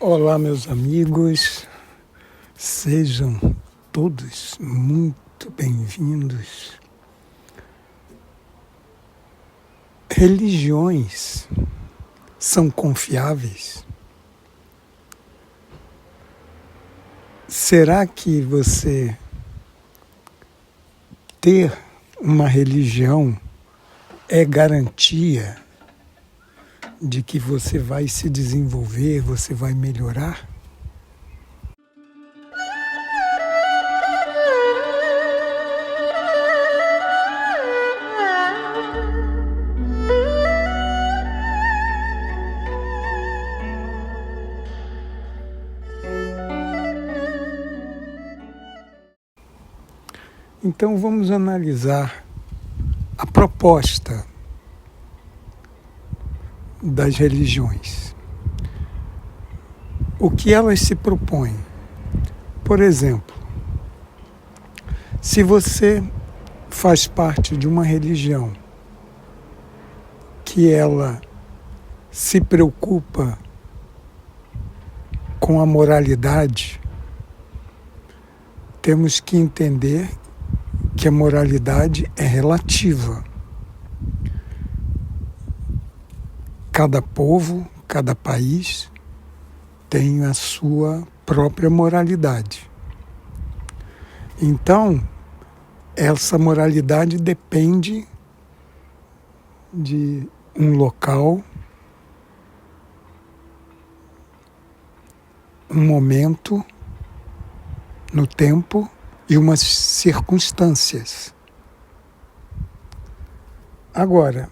Olá, meus amigos, sejam todos muito bem-vindos. Religiões são confiáveis? Será que você ter uma religião é garantia de que você vai se desenvolver, você vai melhorar? Então vamos analisar a proposta das religiões. O que elas se propõem? Por exemplo, se você faz parte de uma religião que ela se preocupa com a moralidade, temos que entender que a moralidade é relativa. Cada povo, cada país tem a sua própria moralidade. Então, essa moralidade depende de um local, um momento no tempo e umas circunstâncias. Agora,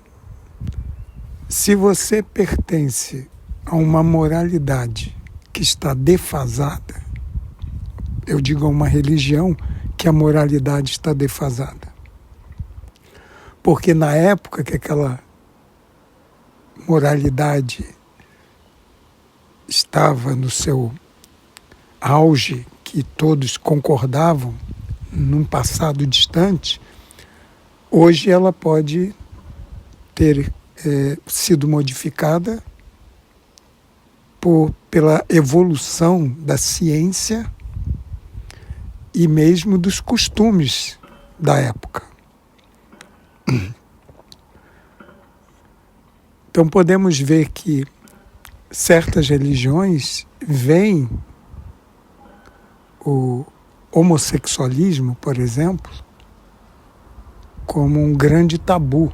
se você pertence a uma moralidade que está defasada, eu digo a uma religião que a moralidade está defasada. Porque na época que aquela moralidade estava no seu auge, que todos concordavam, num passado distante, hoje ela pode ter sido modificada pela evolução da ciência e mesmo dos costumes da época. Então podemos ver que certas religiões veem o homossexualismo, por exemplo, como um grande tabu.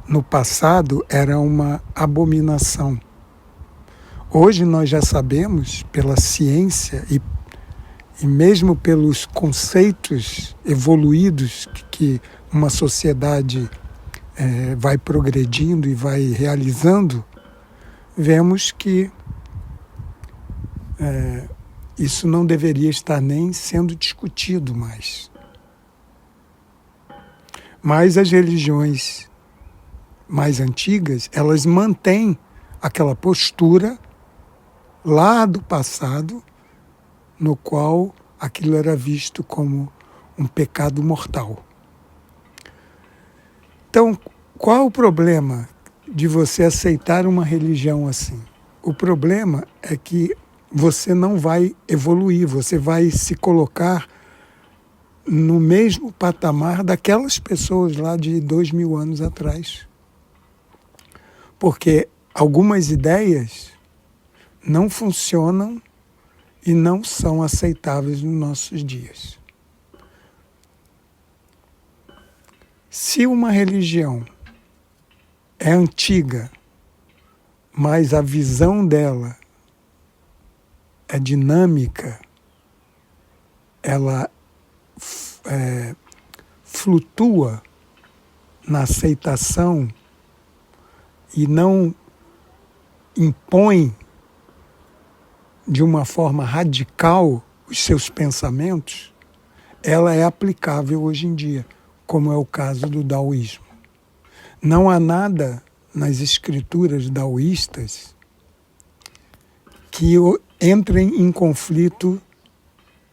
No passado era uma abominação. Hoje nós já sabemos, pela ciência e mesmo pelos conceitos evoluídos que uma sociedade vai progredindo e vai realizando, vemos que isso não deveria estar nem sendo discutido mais. Mas as religiões mais antigas, elas mantêm aquela postura lá do passado, no qual aquilo era visto como um pecado mortal. Então, qual o problema de você aceitar uma religião assim? O problema é que você não vai evoluir, você vai se colocar no mesmo patamar daquelas pessoas lá de 2000 anos atrás. Porque algumas ideias não funcionam e não são aceitáveis nos nossos dias. Se uma religião é antiga, mas a visão dela é dinâmica, ela flutua na aceitação e não impõe de uma forma radical os seus pensamentos, ela é aplicável hoje em dia, como é o caso do daoísmo. Não há nada nas escrituras daoístas que entrem em conflito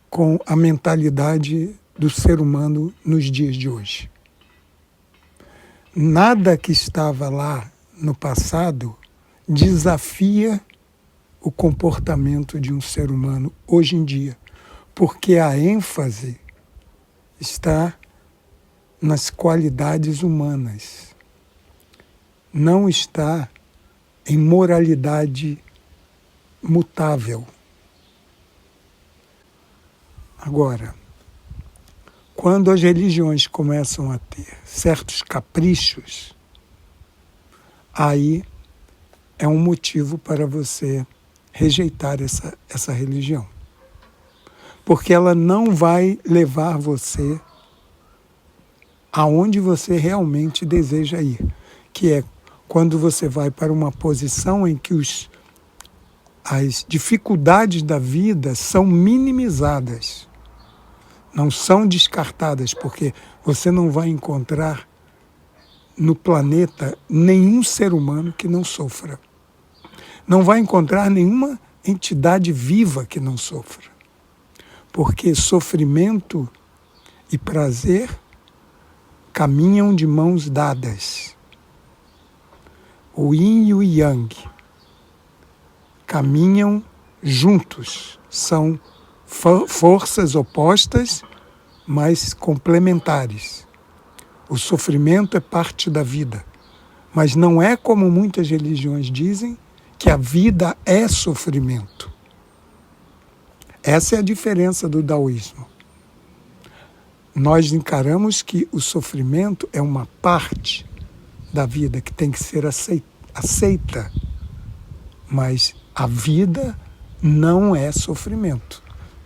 com a mentalidade do ser humano nos dias de hoje. Nada que estava lá no passado desafia o comportamento de um ser humano hoje em dia, porque a ênfase está nas qualidades humanas, não está em moralidade mutável. Agora, quando as religiões começam a ter certos caprichos, aí é um motivo para você rejeitar essa religião. Porque ela não vai levar você aonde você realmente deseja ir, que é quando você vai para uma posição em que as dificuldades da vida são minimizadas, não são descartadas, porque você não vai encontrar no planeta nenhum ser humano que não sofra. Não vai encontrar nenhuma entidade viva que não sofra. Porque sofrimento e prazer caminham de mãos dadas. O yin e o yang caminham juntos. São forças opostas, mas complementares. O sofrimento é parte da vida, mas não é como muitas religiões dizem, que a vida é sofrimento. Essa é a diferença do daoísmo. Nós encaramos que o sofrimento é uma parte da vida que tem que ser aceita, mas a vida não é sofrimento.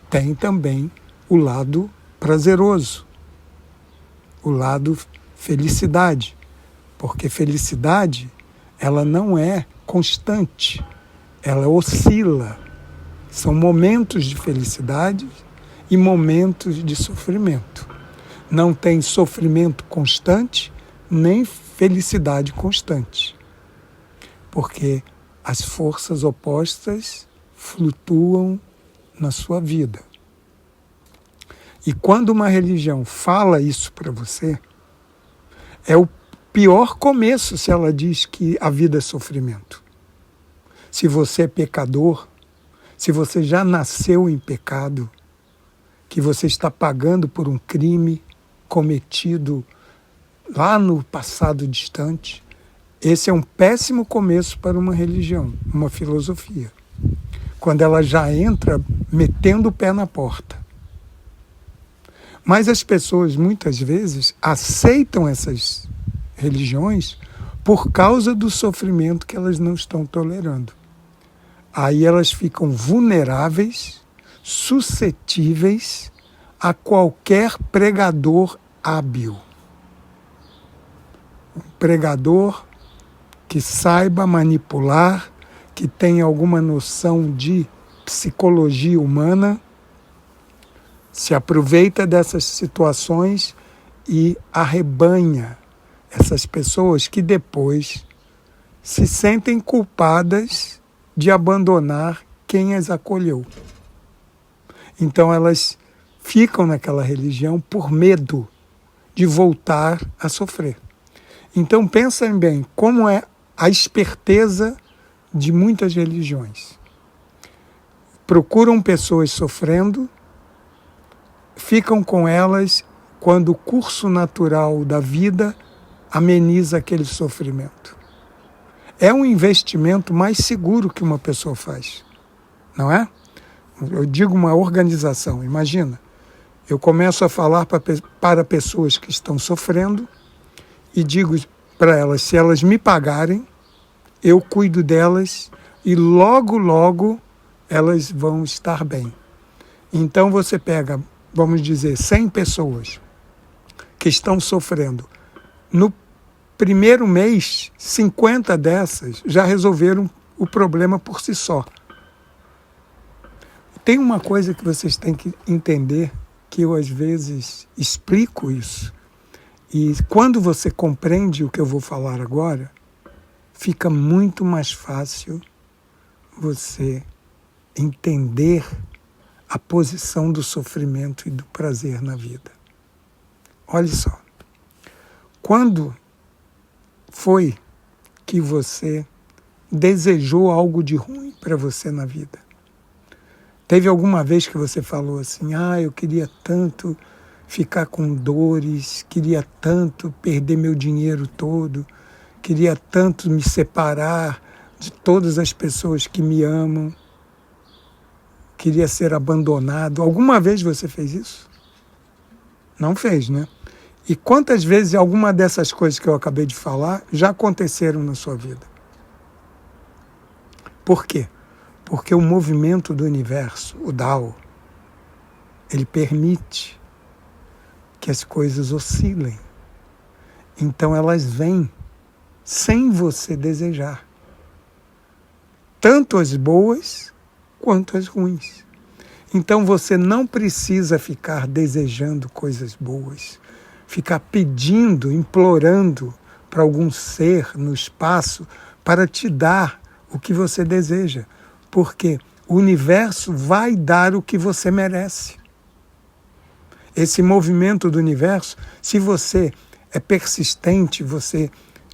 Tem também o lado prazeroso, o lado felicidade, porque felicidade ela não é constante, ela oscila. São momentos de felicidade e momentos de sofrimento. Não tem sofrimento constante, nem felicidade constante. Porque as forças opostas flutuam na sua vida. E quando uma religião fala isso para você, é o pior começo se ela diz que a vida é sofrimento. Se você é pecador, se você já nasceu em pecado, que você está pagando por um crime cometido lá no passado distante, esse é um péssimo começo para uma religião, uma filosofia. Quando ela já entra metendo o pé na porta. Mas as pessoas muitas vezes aceitam essas religiões por causa do sofrimento que elas não estão tolerando. Aí elas ficam vulneráveis, suscetíveis a qualquer pregador hábil. Um pregador que saiba manipular, que tenha alguma noção de psicologia humana, se aproveita dessas situações e arrebanha essas pessoas que depois se sentem culpadas de abandonar quem as acolheu. Então elas ficam naquela religião por medo de voltar a sofrer. Então pensem bem como é a esperteza de muitas religiões. Procuram pessoas sofrendo, ficam com elas quando o curso natural da vida ameniza aquele sofrimento. É um investimento mais seguro que uma pessoa faz, não é? Eu digo uma organização, imagina, eu começo a falar para pessoas que estão sofrendo e digo para elas, se elas me pagarem, eu cuido delas e logo, logo elas vão estar bem. Então você pega, vamos dizer, 100 pessoas que estão sofrendo. No primeiro mês, 50 dessas já resolveram o problema por si só. Tem uma coisa que vocês têm que entender, que eu às vezes explico isso, e quando você compreende o que eu vou falar agora, fica muito mais fácil você entender a posição do sofrimento e do prazer na vida. Olha só, quando foi que você desejou algo de ruim para você na vida? Teve alguma vez que você falou assim, eu queria tanto ficar com dores, queria tanto perder meu dinheiro todo, queria tanto me separar de todas as pessoas que me amam, queria ser abandonado. Alguma vez você fez isso? Não fez, né? E quantas vezes alguma dessas coisas que eu acabei de falar já aconteceram na sua vida? Por quê? Porque o movimento do universo, o Tao, ele permite que as coisas oscilem. Então elas vêm sem você desejar. Tanto as boas quanto as ruins. Então você não precisa ficar desejando coisas boas, ficar pedindo, implorando para algum ser no espaço para te dar o que você deseja. Porque o universo vai dar o que você merece. Esse movimento do universo, se você é persistente, você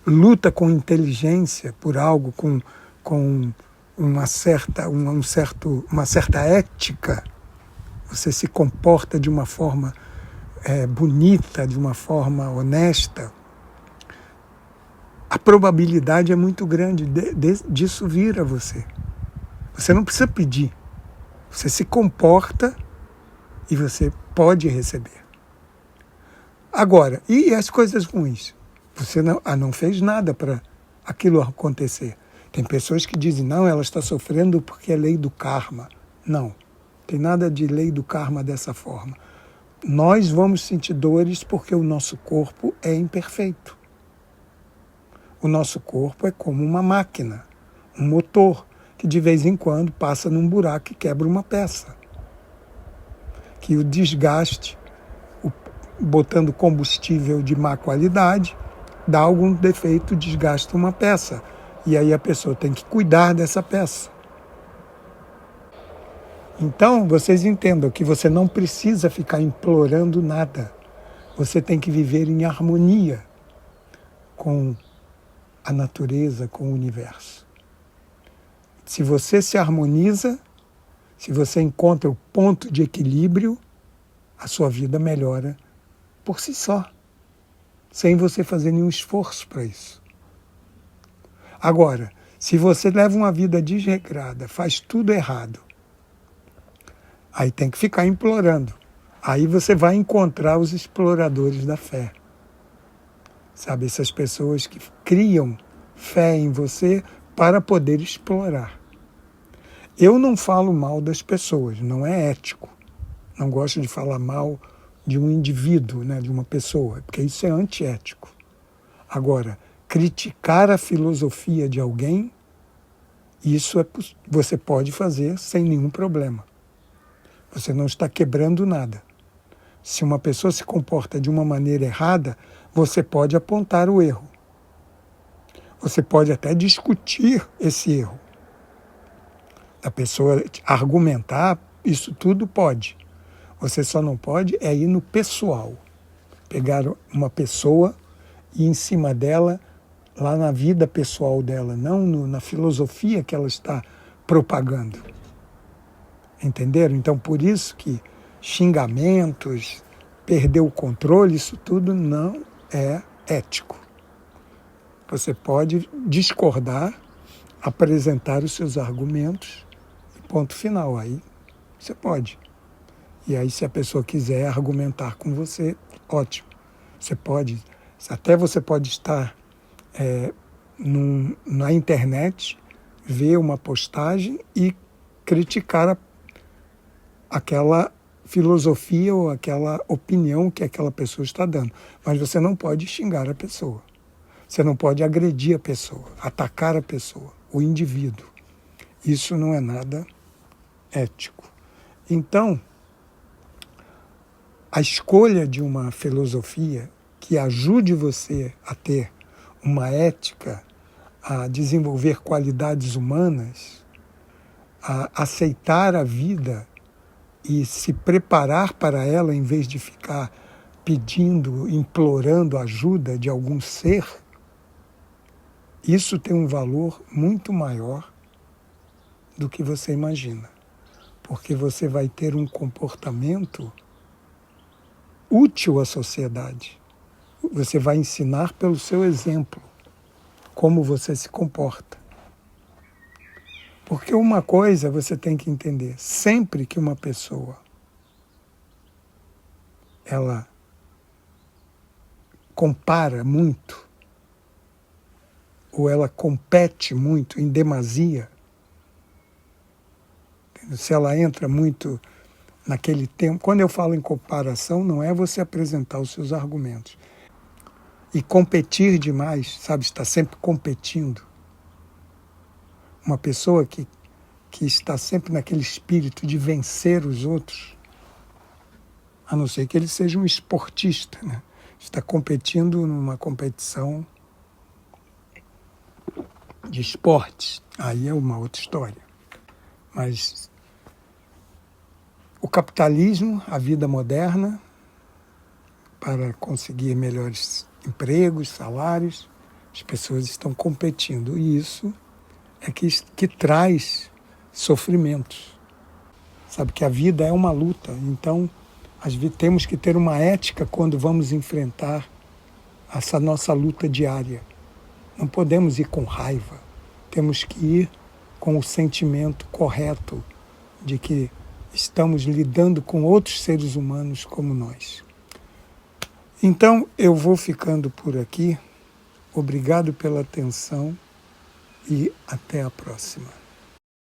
luta com inteligência por algo, com uma certa ética, você se comporta de uma forma bonita, de uma forma honesta, a probabilidade é muito grande disso vir a você. Você não precisa pedir. Você se comporta e você pode receber. Agora, e as coisas ruins? Você não fez nada para aquilo acontecer. Tem pessoas que dizem, não, ela está sofrendo porque é lei do karma. Não, tem nada de lei do karma dessa forma. Nós vamos sentir dores porque o nosso corpo é imperfeito. O nosso corpo é como uma máquina, um motor, que de vez em quando passa num buraco e quebra uma peça. Que o desgaste, botando combustível de má qualidade, dá algum defeito, desgasta uma peça. E aí a pessoa tem que cuidar dessa peça. Então, vocês entendam que você não precisa ficar implorando nada. Você tem que viver em harmonia com a natureza, com o universo. Se você se harmoniza, se você encontra o ponto de equilíbrio, a sua vida melhora por si só, sem você fazer nenhum esforço para isso. Agora, se você leva uma vida desregrada, faz tudo errado, aí tem que ficar implorando. Aí você vai encontrar os exploradores da fé. Sabe, essas pessoas que criam fé em você para poder explorar. Eu não falo mal das pessoas, não é ético. Não gosto de falar mal de um indivíduo, né, de uma pessoa, porque isso é antiético. Agora, criticar a filosofia de alguém, isso você pode fazer sem nenhum problema. Você não está quebrando nada. Se uma pessoa se comporta de uma maneira errada, você pode apontar o erro. Você pode até discutir esse erro. A pessoa argumentar, isso tudo pode. Você só não pode ir no pessoal. Pegar uma pessoa e em cima dela, lá na vida pessoal dela, não na filosofia que ela está propagando. Entenderam? Então, por isso que xingamentos, perder o controle, isso tudo não é ético. Você pode discordar, apresentar os seus argumentos e ponto final. Aí você pode. E aí, se a pessoa quiser argumentar com você, ótimo. Você pode estar na internet, ver uma postagem e criticar aquela filosofia ou aquela opinião que aquela pessoa está dando. Mas você não pode xingar a pessoa. Você não pode agredir a pessoa, atacar a pessoa, o indivíduo. Isso não é nada ético. Então, a escolha de uma filosofia que ajude você a ter uma ética, a desenvolver qualidades humanas, a aceitar a vida e se preparar para ela em vez de ficar pedindo, implorando ajuda de algum ser, Isso tem um valor muito maior do que você imagina, porque você vai ter um comportamento útil à sociedade. Você vai ensinar pelo seu exemplo como você se comporta. Porque uma coisa você tem que entender, sempre que uma pessoa ela compara muito, ou ela compete muito em demasia, se ela entra muito naquele tempo, quando eu falo em comparação, não é você apresentar os seus argumentos. E competir demais, sabe, está sempre competindo. Uma pessoa que está sempre naquele espírito de vencer os outros, a não ser que ele seja um esportista, né? Está competindo numa competição de esportes, aí é uma outra história. Mas o capitalismo, a vida moderna, para conseguir melhores empregos, salários, as pessoas estão competindo. E isso é que traz sofrimentos. Sabe que a vida é uma luta, então temos que ter uma ética quando vamos enfrentar essa nossa luta diária. Não podemos ir com raiva, temos que ir com o sentimento correto de que estamos lidando com outros seres humanos como nós. Então, eu vou ficando por aqui. Obrigado pela atenção e até a próxima.